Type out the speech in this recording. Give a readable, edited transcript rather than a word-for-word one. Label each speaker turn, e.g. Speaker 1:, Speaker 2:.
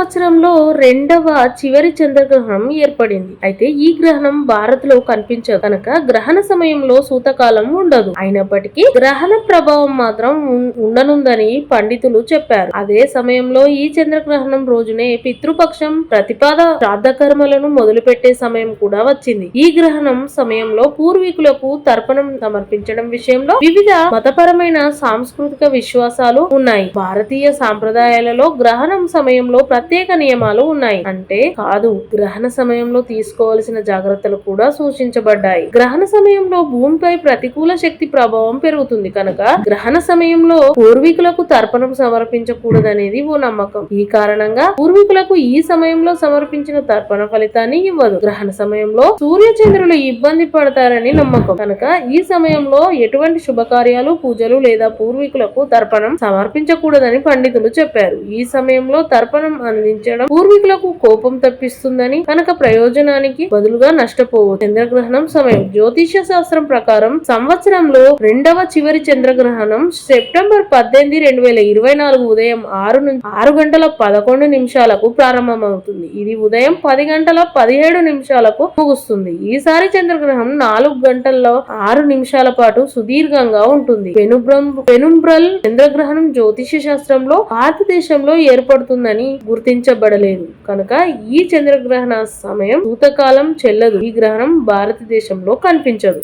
Speaker 1: సంవత్సరంలో రెండవ చివరి చంద్రగ్రహణం ఏర్పడింది. అయితే ఈ గ్రహణం భారత్ లో కనిపించదు కనుక గ్రహణ సమయంలో సూతకాలం ఉండదు. అయినప్పటికీ గ్రహణ ప్రభావం మాత్రం ఉండనుందని పండితులు చెప్పారు. అదే సమయంలో ఈ చంద్రగ్రహణం రోజునే పితృపక్షం ప్రతిపాద శ్రాద్ధకర్మలను మొదలుపెట్టే సమయం కూడా వచ్చింది. ఈ గ్రహణం సమయంలో పూర్వీకులకు తర్పణం సమర్పించడం విషయంలో వివిధ మతపరమైన సాంస్కృతిక విశ్వాసాలు ఉన్నాయి. భారతీయ సాంప్రదాయాలలో గ్రహణం సమయంలో ప్రత్యేక నియమాలు ఉన్నాయి. అంటే కాదు, గ్రహణ సమయంలో తీసుకోవాల్సిన జాగ్రత్తలు కూడా సూచించబడ్డాయి. గ్రహణ సమయంలో భూమిపై ప్రతికూల శక్తి ప్రభావం పెరుగుతుంది కనుక గ్రహణ సమయంలో పూర్వీకులకు తర్పణం సమర్పించకూడదనేది ఓ నమ్మకం. ఈ కారణంగా పూర్వీకులకు ఈ సమయంలో సమర్పించిన తర్పణ ఫలితాన్ని ఇవ్వదు. గ్రహణ సమయంలో సూర్య చంద్రులు ఇబ్బంది పడతారని నమ్మకం కనుక ఈ సమయంలో ఎటువంటి శుభకార్యాలు, పూజలు లేదా పూర్వీకులకు తర్పణం సమర్పించకూడదని పండితులు చెప్పారు. ఈ సమయంలో తర్పణం అందించడం పూర్వీకులకు కోపం తప్పిస్తుందని కనుక ప్రయోజనానికి బదులుగా నష్టపోవచ్చు. చంద్రగ్రహణం సమయం జ్యోతిష్య శాస్త్రం ప్రకారం సంవత్సరంలో రెండవ చివరి చంద్రగ్రహణం సెప్టెంబర్ 18, 2024 ఉదయం 6:11 ప్రారంభమవుతుంది. ఇది ఉదయం 10:17 ముగుస్తుంది. ఈసారి చంద్రగ్రహణం 4:06 పాటు సుదీర్ఘంగా ఉంటుంది. పెనుంబ్రల్ చంద్రగ్రహణం జ్యోతిష్య శాస్త్రంలో భారతదేశంలో ఏర్పడుతుందని గుర్తించబడలేదు కనుక ఈ చంద్రగ్రహణ సమయం సూతకాలం చెల్లదు. ఈ గ్రహణం భారతదేశంలో కనిపించదు.